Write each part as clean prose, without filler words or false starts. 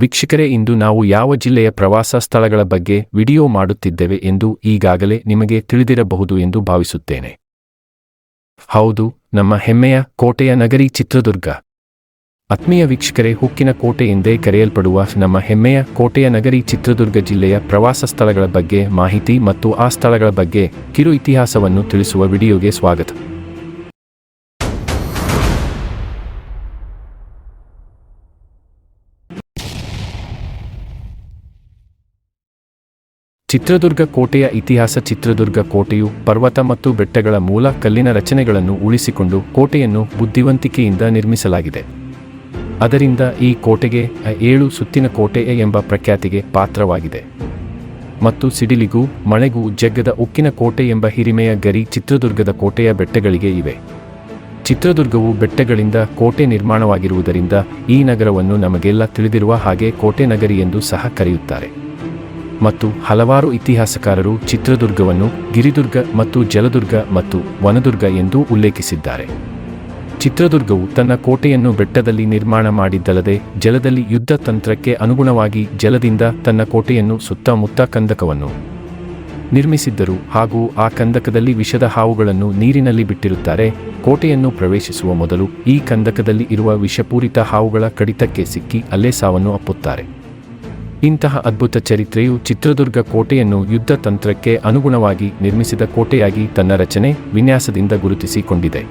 ವೀಕ್ಷಕರೇ, ಇಂದು ನಾವು ಯಾವ ಜಿಲ್ಲೆಯ ಪ್ರವಾಸ ಸ್ಥಳಗಳ ಬಗ್ಗೆ ವಿಡಿಯೋ ಮಾಡುತ್ತಿದ್ದೇವೆ ಎಂದು ಈಗಾಗಲೇ ನಿಮಗೆ ತಿಳಿದಿರಬಹುದು ಎಂದು ಭಾವಿಸುತ್ತೇನೆ. ಹೌದು, ನಮ್ಮ ಹೆಮ್ಮೆಯ ಕೋಟೆಯ ನಗರಿ ಚಿತ್ರದುರ್ಗ. ಆತ್ಮೀಯ ವೀಕ್ಷಕರೇ, ಹುಕ್ಕಿನ ಕೋಟೆ ಎಂದೇ ಕರೆಯಲ್ಪಡುವ ನಮ್ಮ ಹೆಮ್ಮೆಯ ಕೋಟೆಯ ನಗರಿ ಚಿತ್ರದುರ್ಗ ಜಿಲ್ಲೆಯ ಪ್ರವಾಸ ಸ್ಥಳಗಳ ಬಗ್ಗೆ ಮಾಹಿತಿ ಮತ್ತು ಆ ಸ್ಥಳಗಳ ಬಗ್ಗೆ ಕಿರು ಇತಿಹಾಸವನ್ನು ತಿಳಿಸುವ ವಿಡಿಯೋಗೆ ಸ್ವಾಗತ. ಚಿತ್ರದುರ್ಗ ಕೋಟೆಯ ಇತಿಹಾಸ. ಚಿತ್ರದುರ್ಗ ಕೋಟೆಯು ಪರ್ವತ ಮತ್ತು ಬೆಟ್ಟಗಳ ಮೂಲ ಕಲ್ಲಿನ ರಚನೆಗಳನ್ನು ಉಳಿಸಿಕೊಂಡು ಕೋಟೆಯನ್ನು ಬುದ್ಧಿವಂತಿಕೆಯಿಂದ ನಿರ್ಮಿಸಲಾಗಿದೆ. ಅದರಿಂದ ಈ ಕೋಟೆಗೆ 7 ಸುತ್ತಿನ ಕೋಟೆ ಎಂಬ ಪ್ರಖ್ಯಾತಿಗೆ ಪಾತ್ರವಾಗಿದೆ. ಮತ್ತು ಸಿಡಿಲಿಗೂ ಮಳೆಗೂ ಜಗ್ಗದ ಉಕ್ಕಿನ ಕೋಟೆ ಎಂಬ ಹಿರಿಮೆಯ ಗರಿ ಚಿತ್ರದುರ್ಗದ ಕೋಟೆಯ ಬೆಟ್ಟಗಳಿಗೆ ಇವೆ. ಚಿತ್ರದುರ್ಗವು ಬೆಟ್ಟಗಳಿಂದ ಕೋಟೆ ನಿರ್ಮಾಣವಾಗಿರುವುದರಿಂದ ಈ ನಗರವನ್ನು ನಮಗೆಲ್ಲ ತಿಳಿದಿರುವ ಹಾಗೆ ಕೋಟೆ ನಗರಿ ಎಂದು ಸಹ ಕರೆಯುತ್ತಾರೆ. ಮತ್ತು ಹಲವಾರು ಇತಿಹಾಸಕಾರರು ಚಿತ್ರದುರ್ಗವನ್ನು ಗಿರಿದುರ್ಗ ಮತ್ತು ಜಲದುರ್ಗ ಮತ್ತು ವನದುರ್ಗ ಎಂದು ಉಲ್ಲೇಖಿಸಿದ್ದಾರೆ. ಚಿತ್ರದುರ್ಗವು ತನ್ನ ಕೋಟೆಯನ್ನು ಬೆಟ್ಟದಲ್ಲಿ ನಿರ್ಮಾಣ ಮಾಡಿದ್ದಲ್ಲದೆ ಜಲದಲ್ಲಿ ಯುದ್ಧ ತಂತ್ರಕ್ಕೆ ಅನುಗುಣವಾಗಿ ಜಲದಿಂದ ತನ್ನ ಕೋಟೆಯನ್ನು ಸುತ್ತಮುತ್ತ ಕಂದಕವನ್ನು ನಿರ್ಮಿಸಿದ್ದರು ಹಾಗೂ ಆ ಕಂದಕದಲ್ಲಿ ವಿಷದ ಹಾವುಗಳನ್ನು ನೀರಿನಲ್ಲಿ ಬಿಟ್ಟಿರುತ್ತಾರೆ. ಕೋಟೆಯನ್ನು ಪ್ರವೇಶಿಸುವ ಮೊದಲು ಈ ಕಂದಕದಲ್ಲಿ ಇರುವ ವಿಷಪೂರಿತ ಹಾವುಗಳ ಕಡಿತಕ್ಕೆ ಸಿಕ್ಕಿ ಅಲ್ಲೇ ಸಾವನ್ನು ಅಪ್ಪುತ್ತಾರೆ. ಇಂತಹ ಅದ್ಭುತ ಚರಿತ್ರೆಯು ಚಿತ್ರದುರ್ಗ ಕೋಟೆಯನ್ನು ಯುದ್ಧ ತಂತ್ರಕ್ಕೆ ಅನುಗುಣವಾಗಿ ನಿರ್ಮಿಸಿದ ಕೋಟೆಯಾಗಿ ತನ್ನ ರಚನೆ ವಿನ್ಯಾಸದಿಂದ ಗುರುತಿಸಿಕೊಂಡಿದೆ.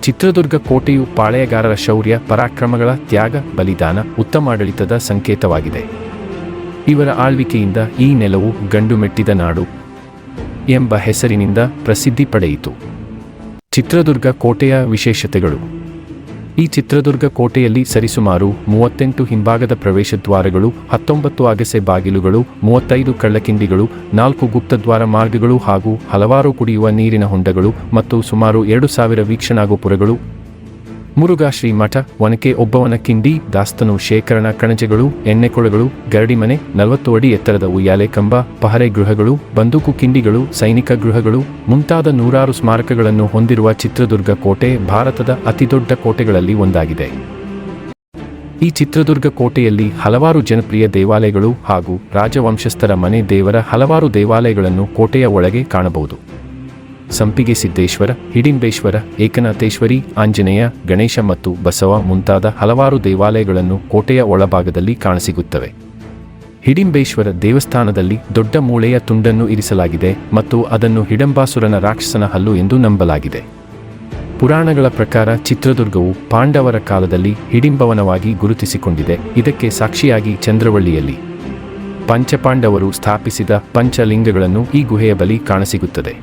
ಚಿತ್ರದುರ್ಗ ಕೋಟೆಯು ಪಾಳೆಯಗಾರರ ಶೌರ್ಯ, ಪರಾಕ್ರಮಗಳ ತ್ಯಾಗ, ಬಲಿದಾನ, ಉತ್ತಮ ಆಡಳಿತದ ಸಂಕೇತವಾಗಿದೆ. ಇವರ ಆಳ್ವಿಕೆಯಿಂದ ಈ ನೆಲವು ಗಂಡು ಮೆಟ್ಟಿದ ನಾಡು ಎಂಬ ಹೆಸರಿನಿಂದ ಪ್ರಸಿದ್ಧಿ ಪಡೆಯಿತು. ಚಿತ್ರದುರ್ಗ ಕೋಟೆಯ ವಿಶೇಷತೆಗಳು. ಈ ಚಿತ್ರದುರ್ಗ ಕೋಟೆಯಲ್ಲಿ ಸರಿಸುಮಾರು 38 ಹಿಂಭಾಗದ ಪ್ರವೇಶದ್ವಾರಗಳು, 19 ಅಗಸೆ ಬಾಗಿಲುಗಳು, 35 ಕಳ್ಳಕಿಂಡಿಗಳು, 4 ಗುಪ್ತದ್ವಾರ ಮಾರ್ಗಗಳು ಹಾಗೂ ಹಲವಾರು ಕುಡಿಯುವ ನೀರಿನ ಹೊಂಡಗಳು ಮತ್ತು ಸುಮಾರು 2000 ವೀಕ್ಷಣಾಗೋಪುರಗಳು, ಮುರುಘಾಶ್ರೀ ಮಠ, ಒನಕೆ ಒಬ್ಬವನ ಕಿಂಡಿ, ದಾಸ್ತನು ಶೇಖರಣಾ ಕಣಜಗಳು, ಎಣ್ಣೆಕೊಳಗಳು, ಗರಡಿಮನೆ, 40 ಅಡಿ ಎತ್ತರದ ಉಯ್ಯಾಲೆ ಕಂಬ, ಪಹರೆ ಗೃಹಗಳು, ಬಂದೂಕು ಕಿಂಡಿಗಳು, ಸೈನಿಕ ಗೃಹಗಳು ಮುಂತಾದ 100 ಸ್ಮಾರಕಗಳನ್ನು ಹೊಂದಿರುವ ಚಿತ್ರದುರ್ಗ ಕೋಟೆ ಭಾರತದ ಅತಿದೊಡ್ಡ ಕೋಟೆಗಳಲ್ಲಿ ಒಂದಾಗಿದೆ. ಈ ಚಿತ್ರದುರ್ಗ ಕೋಟೆಯಲ್ಲಿ ಹಲವಾರು ಜನಪ್ರಿಯ ದೇವಾಲಯಗಳು ಹಾಗೂ ರಾಜವಂಶಸ್ಥರ ಮನೆ ದೇವರ ಹಲವಾರು ದೇವಾಲಯಗಳನ್ನು ಕೋಟೆಯ ಒಳಗೆ ಕಾಣಬಹುದು. ಸಂಪಿಗೆ ಸಿದ್ದೇಶ್ವರ, ಹಿಡಿಂಬೇಶ್ವರ, ಏಕನಾಥೇಶ್ವರಿ, ಆಂಜನೇಯ, ಗಣೇಶ ಮತ್ತು ಬಸವ ಮುಂತಾದ ಹಲವಾರು ದೇವಾಲಯಗಳನ್ನು ಕೋಟೆಯ ಒಳಭಾಗದಲ್ಲಿ ಕಾಣಸಿಗುತ್ತವೆ. ಹಿಡಿಂಬೇಶ್ವರ ದೇವಸ್ಥಾನದಲ್ಲಿ ದೊಡ್ಡ ಮೂಳೆಯ ತುಂಡನ್ನು ಇರಿಸಲಾಗಿದೆ ಮತ್ತು ಅದನ್ನು ಹಿಡಂಬಾಸುರನ ರಾಕ್ಷಸನ ಹಲ್ಲು ಎಂದು ನಂಬಲಾಗಿದೆ. ಪುರಾಣಗಳ ಪ್ರಕಾರ ಚಿತ್ರದುರ್ಗವು ಪಾಂಡವರ ಕಾಲದಲ್ಲಿ ಹಿಡಿಂಬವನವಾಗಿ ಗುರುತಿಸಿಕೊಂಡಿದೆ. ಇದಕ್ಕೆ ಸಾಕ್ಷಿಯಾಗಿ ಚಂದ್ರವಳ್ಳಿಯಲ್ಲಿ ಪಂಚಪಾಂಡವರು ಸ್ಥಾಪಿಸಿದ ಪಂಚಲಿಂಗಗಳನ್ನು ಈ ಗುಹೆಯ ಬಳಿ ಕಾಣಸಿಗುತ್ತದೆ.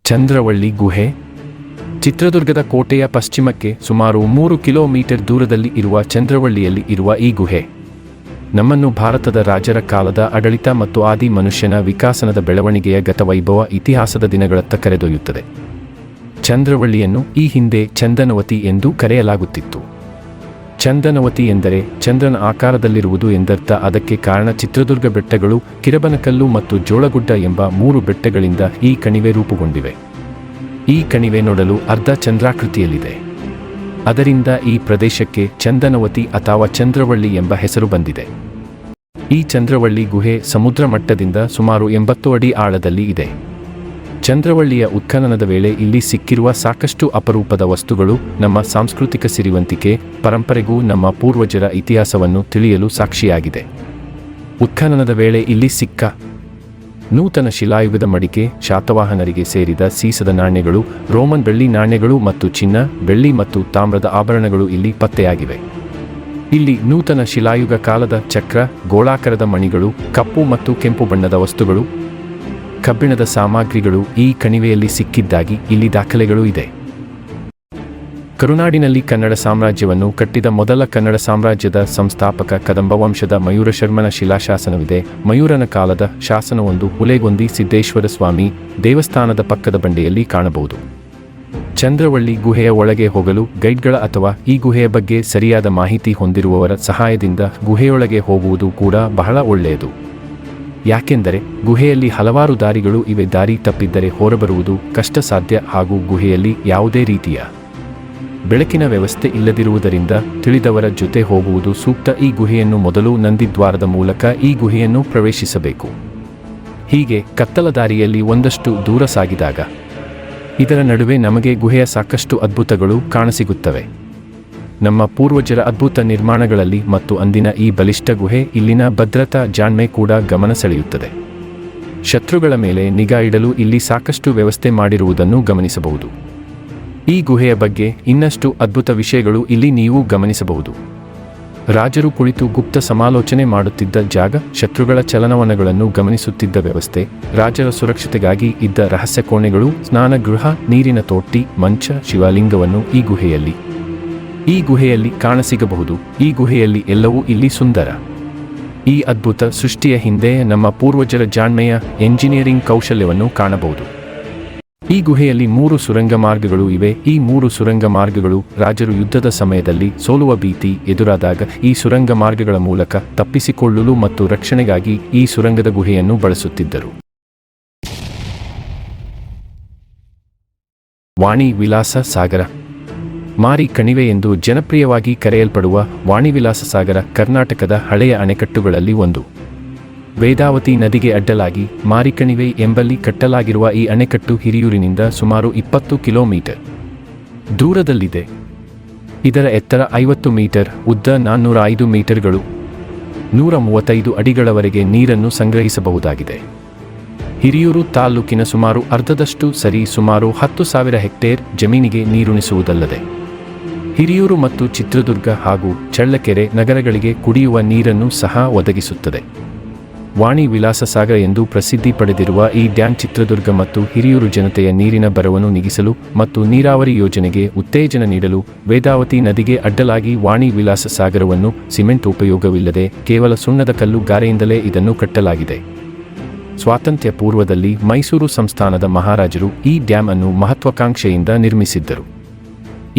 ಚಂದ್ರವಳ್ಳಿ ಗುಹೆ. ಚಿತ್ರದುರ್ಗದ ಕೋಟೆಯ ಪಶ್ಚಿಮಕ್ಕೆ ಸುಮಾರು 3 ಕಿಲೋಮೀಟರ್ ದೂರದಲ್ಲಿ ಇರುವ ಚಂದ್ರವಳ್ಳಿಯಲ್ಲಿ ಇರುವ ಈ ಗುಹೆ ನಮ್ಮನ್ನು ಭಾರತದ ರಾಜರ ಕಾಲದ ಆಡಳಿತ ಮತ್ತು ಆದಿ ಮನುಷ್ಯನ ವಿಕಾಸನದ ಬೆಳವಣಿಗೆಯ ಗತವೈಭವ ಇತಿಹಾಸದ ದಿನಗಳತ್ತ ಕರೆದೊಯ್ಯುತ್ತದೆ. ಚಂದ್ರವಳ್ಳಿಯನ್ನು ಈ ಹಿಂದೆ ಚಂದನವತಿ ಎಂದು ಕರೆಯಲಾಗುತ್ತಿತ್ತು. ಚಂದನವತಿ ಎಂದರೆ ಚಂದ್ರನ ಆಕಾರದಲ್ಲಿರುವುದು ಎಂದರ್ಥ. ಅದಕ್ಕೆ ಕಾರಣ ಚಿತ್ರದುರ್ಗ ಬೆಟ್ಟಗಳು, ಕಿರಬನಕಲ್ಲು ಮತ್ತು ಜೋಳಗುಡ್ಡ ಎಂಬ 3 ಬೆಟ್ಟಗಳಿಂದ ಈ ಕಣಿವೆ ರೂಪುಗೊಂಡಿವೆ. ಈ ಕಣಿವೆ ನೋಡಲು ಅರ್ಧ ಚಂದ್ರಾಕೃತಿಯಲ್ಲಿದೆ. ಅದರಿಂದ ಈ ಪ್ರದೇಶಕ್ಕೆ ಚಂದನವತಿ ಅಥವಾ ಚಂದ್ರವಳ್ಳಿ ಎಂಬ ಹೆಸರು ಬಂದಿದೆ. ಈ ಚಂದ್ರವಳ್ಳಿ ಗುಹೆ ಸಮುದ್ರ ಮಟ್ಟದಿಂದ ಸುಮಾರು 80 ಅಡಿ ಆಳದಲ್ಲಿ ಇದೆ. ಚಂದ್ರವಳ್ಳಿಯ ಉತ್ಖನನದ ವೇಳೆ ಇಲ್ಲಿ ಸಿಕ್ಕಿರುವ ಸಾಕಷ್ಟು ಅಪರೂಪದ ವಸ್ತುಗಳು ನಮ್ಮ ಸಾಂಸ್ಕೃತಿಕ ಸಿರಿವಂತಿಕೆ, ಪರಂಪರೆಗೂ ನಮ್ಮ ಪೂರ್ವಜರ ಇತಿಹಾಸವನ್ನು ತಿಳಿಯಲು ಸಾಕ್ಷಿಯಾಗಿದೆ. ಉತ್ಖನನದ ವೇಳೆ ಇಲ್ಲಿ ಸಿಕ್ಕ ನೂತನ ಶಿಲಾಯುಗದ ಮಡಿಕೆ, ಶಾತವಾಹನರಿಗೆ ಸೇರಿದ ಸೀಸದ ನಾಣ್ಯಗಳು, ರೋಮನ್ ಬೆಳ್ಳಿ ನಾಣ್ಯಗಳು ಮತ್ತು ಚಿನ್ನ, ಬೆಳ್ಳಿ ಮತ್ತು ತಾಮ್ರದ ಆಭರಣಗಳು ಇಲ್ಲಿ ಪತ್ತೆಯಾಗಿವೆ. ಇಲ್ಲಿ ನೂತನ ಶಿಲಾಯುಗ ಕಾಲದ ಚಕ್ರ, ಗೋಳಾಕಾರದ ಮಣಿಗಳು, ಕಪ್ಪು ಮತ್ತು ಕೆಂಪು ಬಣ್ಣದ ವಸ್ತುಗಳು, ಕಬ್ಬಿಣದ ಸಾಮಗ್ರಿಗಳು ಈ ಕಣಿವೆಯಲ್ಲಿ ಸಿಕ್ಕಿದ್ದಾಗಿ ಇಲ್ಲಿ ದಾಖಲೆಗಳು ಇದೆ. ಕರುನಾಡಿನಲ್ಲಿ ಕನ್ನಡ ಸಾಮ್ರಾಜ್ಯವನ್ನು ಕಟ್ಟಿದ ಮೊದಲ ಕನ್ನಡ ಸಾಮ್ರಾಜ್ಯದ ಸಂಸ್ಥಾಪಕ ಕದಂಬ ವಂಶದ ಮಯೂರಶರ್ಮನ ಶಿಲಾಶಾಸನವಿದೆ. ಮಯೂರನ ಕಾಲದ ಶಾಸನವೊಂದು ಹುಲೆಗೊಂದಿ ಸಿದ್ದೇಶ್ವರ ಸ್ವಾಮಿ ದೇವಸ್ಥಾನದ ಪಕ್ಕದ ಬಂಡೆಯಲ್ಲಿ ಕಾಣಬಹುದು. ಚಂದ್ರವಳ್ಳಿ ಗುಹೆಯ ಒಳಗೆ ಹೋಗಲು ಗೈಡ್ಗಳ ಅಥವಾ ಈ ಗುಹೆಯ ಬಗ್ಗೆ ಸರಿಯಾದ ಮಾಹಿತಿ ಹೊಂದಿರುವವರ ಸಹಾಯದಿಂದ ಗುಹೆಯೊಳಗೆ ಹೋಗುವುದು ಕೂಡ ಬಹಳ ಒಳ್ಳೆಯದು. ಯಾಕೆಂದರೆ ಗುಹೆಯಲ್ಲಿ ಹಲವಾರು ದಾರಿಗಳು ಇವೆ. ದಾರಿ ತಪ್ಪಿದ್ದರೆ ಹೊರಬರುವುದು ಕಷ್ಟ ಸಾಧ್ಯ ಹಾಗೂ ಗುಹೆಯಲ್ಲಿ ಯಾವುದೇ ರೀತಿಯ ಬೆಳಕಿನ ವ್ಯವಸ್ಥೆ ಇಲ್ಲದಿರುವುದರಿಂದ ತಿಳಿದವರ ಜೊತೆ ಹೋಗುವುದು ಸೂಕ್ತ. ಈ ಗುಹೆಯನ್ನು ಮೊದಲು ನಂದಿದ್ವಾರದ ಮೂಲಕ ಈ ಗುಹೆಯನ್ನು ಪ್ರವೇಶಿಸಬೇಕು. ಹೀಗೆ ಕತ್ತಲ ದಾರಿಯಲ್ಲಿ ಒಂದಷ್ಟು ದೂರ ಸಾಗಿದಾಗ ಇದರ ನಡುವೆ ನಮಗೆ ಗುಹೆಯ ಸಾಕಷ್ಟು ಅದ್ಭುತಗಳು ಕಾಣಸಿಗುತ್ತವೆ. ನಮ್ಮ ಪೂರ್ವಜರ ಅದ್ಭುತ ನಿರ್ಮಾಣಗಳಲ್ಲಿ ಮತ್ತು ಅಂದಿನ ಈ ಬಲಿಷ್ಠ ಗುಹೆ ಇಲ್ಲಿನ ಭದ್ರತಾ ಜಾಣ್ಮೆ ಕೂಡ ಗಮನ ಸೆಳೆಯುತ್ತದೆ. ಶತ್ರುಗಳ ಮೇಲೆ ನಿಗಾ ಇಡಲು ಇಲ್ಲಿ ಸಾಕಷ್ಟು ವ್ಯವಸ್ಥೆ ಮಾಡಿರುವುದನ್ನು ಗಮನಿಸಬಹುದು. ಈ ಗುಹೆಯ ಬಗ್ಗೆ ಇನ್ನಷ್ಟು ಅದ್ಭುತ ವಿಷಯಗಳು ಇಲ್ಲಿ ನೀವು ಗಮನಿಸಬಹುದು. ರಾಜರು ಕುಳಿತು ಗುಪ್ತ ಸಮಾಲೋಚನೆ ಮಾಡುತ್ತಿದ್ದ ಜಾಗ, ಶತ್ರುಗಳ ಚಲನವಲನಗಳನ್ನು ಗಮನಿಸುತ್ತಿದ್ದ ವ್ಯವಸ್ಥೆ, ರಾಜರ ಸುರಕ್ಷತೆಗಾಗಿ ಇದ್ದ ರಹಸ್ಯ ಕೋಣೆಗಳು, ಸ್ನಾನಗೃಹ, ನೀರಿನ ತೊಟ್ಟಿ, ಮಂಚ, ಶಿವಲಿಂಗವನ್ನು ಈ ಗುಹೆಯಲ್ಲಿ ಕಾಣಸಿಗಬಹುದು. ಈ ಗುಹೆಯಲ್ಲಿ ಎಲ್ಲವೂ ಇಲ್ಲಿ ಸುಂದರ. ಈ ಅದ್ಭುತ ಸೃಷ್ಟಿಯ ಹಿಂದೆ ನಮ್ಮ ಪೂರ್ವಜರ ಜಾಣ್ಮೆಯ ಎಂಜಿನಿಯರಿಂಗ್ ಕೌಶಲ್ಯವನ್ನು ಕಾಣಬಹುದು. ಈ ಗುಹೆಯಲ್ಲಿ 3 ಸುರಂಗ ಮಾರ್ಗಗಳು ಇವೆ. ಈ 3 ಸುರಂಗ ಮಾರ್ಗಗಳು ರಾಜರು ಯುದ್ಧದ ಸಮಯದಲ್ಲಿ ಸೋಲುವ ಭೀತಿ ಎದುರಾದಾಗ ಈ ಸುರಂಗ ಮಾರ್ಗಗಳ ಮೂಲಕ ತಪ್ಪಿಸಿಕೊಳ್ಳಲು ಮತ್ತು ರಕ್ಷಣೆಗಾಗಿ ಈ ಸುರಂಗದ ಗುಹೆಯನ್ನು ಬಳಸುತ್ತಿದ್ದರು. ವಾಣಿ ವಿಲಾಸ ಸಾಗರ. ಮಾರಿ ಕಣಿವೆ ಎಂದು ಜನಪ್ರಿಯವಾಗಿ ಕರೆಯಲ್ಪಡುವ ವಾಣಿವಿಲಾಸ ಸಾಗರ ಕರ್ನಾಟಕದ ಹಳೆಯ ಅಣೆಕಟ್ಟುಗಳಲ್ಲಿ ಒಂದು. ವೇದಾವತಿ ನದಿಗೆ ಅಡ್ಡಲಾಗಿ ಮಾರಿಕಣಿವೆ ಎಂಬಲ್ಲಿ ಕಟ್ಟಲಾಗಿರುವ ಈ ಅಣೆಕಟ್ಟು ಹಿರಿಯೂರಿನಿಂದ ಸುಮಾರು 20 ಕಿಲೋಮೀಟರ್ ದೂರದಲ್ಲಿದೆ. ಇದರ ಎತ್ತರ 50 ಮೀಟರ್, ಉದ್ದ 405 ಮೀಟರ್ಗಳು, 135 ಅಡಿಗಳವರೆಗೆ ನೀರನ್ನು ಸಂಗ್ರಹಿಸಬಹುದಾಗಿದೆ. ಹಿರಿಯೂರು ತಾಲೂಕಿನ ಸುಮಾರು ಅರ್ಧದಷ್ಟು ಸುಮಾರು 10,000 ಹೆಕ್ಟೇರ್ ಜಮೀನಿಗೆ ನೀರುಣಿಸುವುದಲ್ಲದೆ ಹಿರಿಯೂರು ಮತ್ತು ಚಿತ್ರದುರ್ಗ ಹಾಗೂ ಚಳ್ಳಕೆರೆ ನಗರಗಳಿಗೆ ಕುಡಿಯುವ ನೀರನ್ನು ಸಹ ಒದಗಿಸುತ್ತದೆ. ವಾಣಿ ವಿಲಾಸ ಸಾಗರ ಎಂದು ಪ್ರಸಿದ್ಧಿ ಪಡೆದಿರುವ ಈ ಡ್ಯಾಂ ಚಿತ್ರದುರ್ಗ ಮತ್ತು ಹಿರಿಯೂರು ಜನತೆಯ ನೀರಿನ ಬರವನ್ನು ನೀಗಿಸಲು ಮತ್ತು ನೀರಾವರಿ ಯೋಜನೆಗೆ ಉತ್ತೇಜನ ನೀಡಲು ವೇದಾವತಿ ನದಿಗೆ ಅಡ್ಡಲಾಗಿ ವಾಣಿ ವಿಲಾಸ ಸಾಗರವನ್ನು ಸಿಮೆಂಟ್ ಉಪಯೋಗವಿಲ್ಲದೆ ಕೇವಲ ಸುಣ್ಣದ ಕಲ್ಲು ಗಾರೆಯಿಂದಲೇ ಇದನ್ನು ಕಟ್ಟಲಾಗಿದೆ. ಸ್ವಾತಂತ್ರ್ಯ ಪೂರ್ವದಲ್ಲಿ ಮೈಸೂರು ಸಂಸ್ಥಾನದ ಮಹಾರಾಜರು ಈ ಡ್ಯಾಂ ಅನ್ನು ಮಹತ್ವಾಕಾಂಕ್ಷೆಯಿಂದ ನಿರ್ಮಿಸಿದ್ದರು.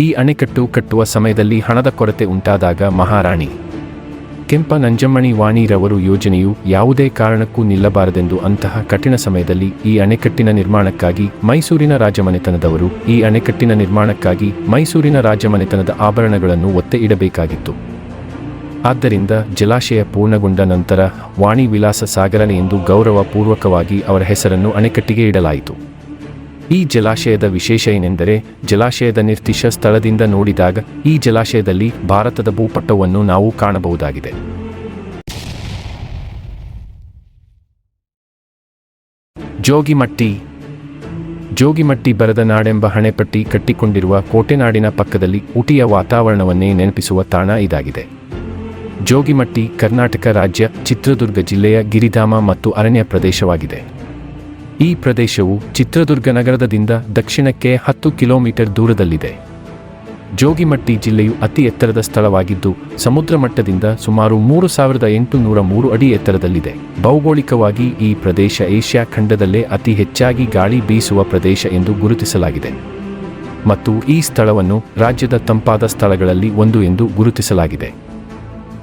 ಈ ಅಣೆಕಟ್ಟು ಕಟ್ಟುವ ಸಮಯದಲ್ಲಿ ಹಣದ ಕೊರತೆ ಉಂಟಾದಾಗ ಮಹಾರಾಣಿ ಕೆಂಪ ನಂಜಮ್ಮಣಿ ವಾಣಿರವರು ಯೋಜನೆಯು ಯಾವುದೇ ಕಾರಣಕ್ಕೂ ನಿಲ್ಲಬಾರದೆಂದು ಅಂತಹ ಕಠಿಣ ಸಮಯದಲ್ಲಿ ಈ ಅಣೆಕಟ್ಟಿನ ನಿರ್ಮಾಣಕ್ಕಾಗಿ ಮೈಸೂರಿನ ರಾಜಮನೆತನದವರು ಈ ಅಣೆಕಟ್ಟಿನ ನಿರ್ಮಾಣಕ್ಕಾಗಿ ಮೈಸೂರಿನ ರಾಜಮನೆತನದ ಆಭರಣಗಳನ್ನು ಒತ್ತೆ ಇಡಬೇಕಾಗಿತ್ತು. ಆದ್ದರಿಂದ ಜಲಾಶಯ ಪೂರ್ಣಗೊಂಡ ನಂತರ ವಾಣಿ ವಿಲಾಸ ಸಾಗರ ಎಂದು ಗೌರವ ಪೂರ್ವಕವಾಗಿ ಅವರ ಹೆಸರನ್ನು ಅಣೆಕಟ್ಟಿಗೆ ಇಡಲಾಯಿತು. ಈ ಜಲಾಶಯದ ವಿಶೇಷ ಏನೆಂದರೆ, ಜಲಾಶಯದ ನಿರ್ದಿಷ್ಟ ಸ್ಥಳದಿಂದ ನೋಡಿದಾಗ ಈ ಜಲಾಶಯದಲ್ಲಿ ಭಾರತದ ಭೂಪಟವನ್ನು ನಾವು ಕಾಣಬಹುದಾಗಿದೆ. ಜೋಗಿಮಟ್ಟಿ ಬರದ ನಾಡೆಂಬ ಹಣೆಪಟ್ಟಿ ಕಟ್ಟಿಕೊಂಡಿರುವ ಕೋಟೆನಾಡಿನ ಪಕ್ಕದಲ್ಲಿ ಊಟಿಯ ವಾತಾವರಣವನ್ನೇ ನೆನಪಿಸುವ ತಾಣ ಇದಾಗಿದೆ. ಜೋಗಿಮಟ್ಟಿ ಕರ್ನಾಟಕ ರಾಜ್ಯ ಚಿತ್ರದುರ್ಗ ಜಿಲ್ಲೆಯ ಗಿರಿಧಾಮ ಮತ್ತು ಅರಣ್ಯ ಪ್ರದೇಶವಾಗಿದೆ. ಈ ಪ್ರದೇಶವು ಚಿತ್ರದುರ್ಗ ನಗರದಿಂದ ದಕ್ಷಿಣಕ್ಕೆ 10 ಕಿಲೋಮೀಟರ್ ದೂರದಲ್ಲಿದೆ. ಜೋಗಿಮಟ್ಟಿ ಜಿಲ್ಲೆಯು ಅತಿ ಎತ್ತರದ ಸ್ಥಳವಾಗಿದ್ದು ಸಮುದ್ರ ಮಟ್ಟದಿಂದ ಸುಮಾರು 3,803 ಅಡಿ ಎತ್ತರದಲ್ಲಿದೆ. ಭೌಗೋಳಿಕವಾಗಿ ಈ ಪ್ರದೇಶ ಏಷ್ಯಾ ಖಂಡದಲ್ಲೇ ಅತಿ ಹೆಚ್ಚಾಗಿ ಗಾಳಿ ಬೀಸುವ ಪ್ರದೇಶ ಎಂದು ಗುರುತಿಸಲಾಗಿದೆ ಮತ್ತು ಈ ಸ್ಥಳವನ್ನು ರಾಜ್ಯದ ತಂಪಾದ ಸ್ಥಳಗಳಲ್ಲಿ ಒಂದು ಎಂದು ಗುರುತಿಸಲಾಗಿದೆ.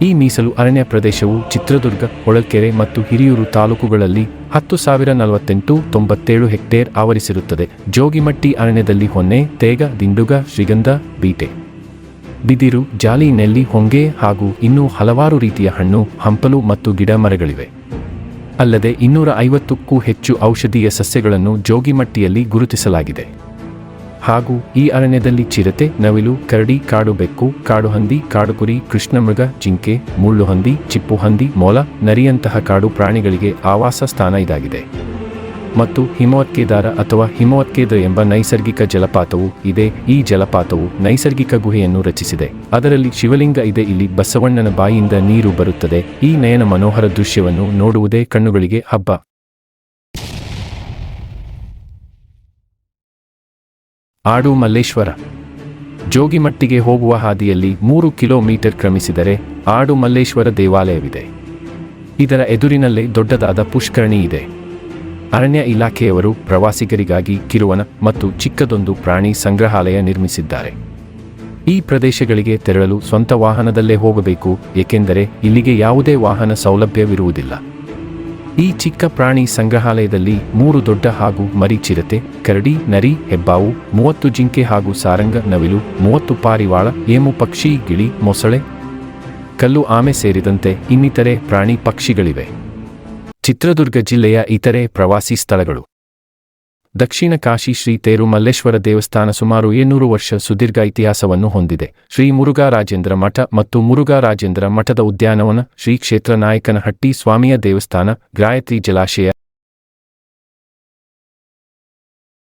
ಈ ಮೀಸಲು ಅರಣ್ಯ ಪ್ರದೇಶವು ಚಿತ್ರದುರ್ಗ, ಹೊಳಲ್ಕೆರೆ ಮತ್ತು ಹಿರಿಯೂರು ತಾಲೂಕುಗಳಲ್ಲಿ 10,048.97 ಹೆಕ್ಟೇರ್ ಆವರಿಸಿರುತ್ತದೆ. ಜೋಗಿಮಟ್ಟಿ ಅರಣ್ಯದಲ್ಲಿ ಹೊನ್ನೆ, ತೇಗ, ದಿಂಡುಗ, ಶ್ರೀಗಂಧ, ಬೀಟೆ, ಬಿದಿರು, ಜಾಲಿ, ನೆಲ್ಲಿ, ಹೊಂಗೆ ಹಾಗೂ ಇನ್ನೂ ಹಲವಾರು ರೀತಿಯ ಹಣ್ಣು, ಹಂಪಲು ಮತ್ತು ಗಿಡ ಮರಗಳಿವೆ. ಅಲ್ಲದೆ 250ಕ್ಕೂ ಹೆಚ್ಚು ಔಷಧೀಯ ಸಸ್ಯಗಳನ್ನು ಜೋಗಿಮಟ್ಟಿಯಲ್ಲಿ ಗುರುತಿಸಲಾಗಿದೆ. ಹಾಗೂ ಈ ಅರಣ್ಯದಲ್ಲಿ ಚಿರತೆ, ನವಿಲು, ಕರಡಿ, ಕಾಡು ಬೆಕ್ಕು, ಕಾಡು ಹಂದಿ, ಕಾಡುಕುರಿ, ಕೃಷ್ಣಮೃಗ, ಜಿಂಕೆ, ಮುಳ್ಳುಹಂದಿ, ಚಿಪ್ಪುಹಂದಿ, ಮೊಲ, ನರಿಯಂತಹ ಕಾಡು ಪ್ರಾಣಿಗಳಿಗೆ ಆವಾಸ ಸ್ಥಾನ ಇದಾಗಿದೆ. ಮತ್ತು ಹಿಮವತ್ಕೇದಾರ ಅಥವಾ ಹಿಮವತ್ಕೇದ್ರ ಎಂಬ ನೈಸರ್ಗಿಕ ಜಲಪಾತವೂ ಇದೆ. ಈ ಜಲಪಾತವು ನೈಸರ್ಗಿಕ ಗುಹೆಯನ್ನು ರಚಿಸಿದೆ. ಅದರಲ್ಲಿ ಶಿವಲಿಂಗ ಇದೆ. ಇಲ್ಲಿ ಬಸವಣ್ಣನ ಬಾಯಿಯಿಂದ ನೀರು ಬರುತ್ತದೆ. ಈ ನಯನ ಮನೋಹರ ದೃಶ್ಯವನ್ನು ನೋಡುವುದೇ ಕಣ್ಣುಗಳಿಗೆ ಹಬ್ಬ. ಆಡು ಮಲ್ಲೇಶ್ವರ. ಜೋಗಿಮಟ್ಟಿಗೆ ಹೋಗುವ ಹಾದಿಯಲ್ಲಿ 3 ಕಿಲೋಮೀಟರ್ ಕ್ರಮಿಸಿದರೆ ಆಡು ಮಲ್ಲೇಶ್ವರ ದೇವಾಲಯವಿದೆ. ಇದರ ಎದುರಿನಲ್ಲೇ ದೊಡ್ಡದಾದ ಪುಷ್ಕರಣಿ ಇದೆ. ಅರಣ್ಯ ಇಲಾಖೆಯವರು ಪ್ರವಾಸಿಗರಿಗಾಗಿ ಕಿರುವನ ಮತ್ತು ಚಿಕ್ಕದೊಂದು ಪ್ರಾಣಿ ಸಂಗ್ರಹಾಲಯ ನಿರ್ಮಿಸಿದ್ದಾರೆ. ಈ ಪ್ರದೇಶಗಳಿಗೆ ತೆರಳಲು ಸ್ವಂತ ವಾಹನದಲ್ಲೇ ಹೋಗಬೇಕು, ಏಕೆಂದರೆ ಇಲ್ಲಿಗೆ ಯಾವುದೇ ವಾಹನ ಸೌಲಭ್ಯವಿರುವುದಿಲ್ಲ. ಈ ಚಿಕ್ಕ ಪ್ರಾಣಿ ಸಂಗ್ರಹಾಲಯದಲ್ಲಿ 3 ದೊಡ್ಡ ಹಾಗೂ ಮರಿ ಚಿರತೆ, ಕರಡಿ, ನರಿ, ಹೆಬ್ಬಾವು, 30 ಜಿಂಕೆ ಹಾಗೂ ಸಾರಂಗ ನವಿಲು, 30 ಪಾರಿವಾಳ, ಏಮು ಪಕ್ಷಿ, ಗಿಳಿ, ಮೊಸಳೆ, ಕಲ್ಲು ಆಮೆ ಸೇರಿದಂತೆ ಇನ್ನಿತರೆ ಪ್ರಾಣಿ ಪಕ್ಷಿಗಳಿವೆ. ಚಿತ್ರದುರ್ಗ ಜಿಲ್ಲೆಯ ಇತರೆ ಪ್ರವಾಸಿ ಸ್ಥಳಗಳು. ದಕ್ಷಿಣ ಕಾಶಿ ಶ್ರೀ ತೇರುಮಲ್ಲೇಶ್ವರ ದೇವಸ್ಥಾನ ಸುಮಾರು 700 ವರ್ಷ ಸುದೀರ್ಘ ಇತಿಹಾಸವನ್ನು ಹೊಂದಿದೆ. ಶ್ರೀ ಮುರುಘರಾಜೇಂದ್ರ ಮಠ ಮತ್ತು ಮುರುಘರಾಜೇಂದ್ರ ಮಠದ ಉದ್ಯಾನವನ, ಶ್ರೀ ಕ್ಷೇತ್ರ ನಾಯಕನಹಟ್ಟಿ ಸ್ವಾಮಿಯ ದೇವಸ್ಥಾನ, ಗಾಯತ್ರಿ ಜಲಾಶಯ,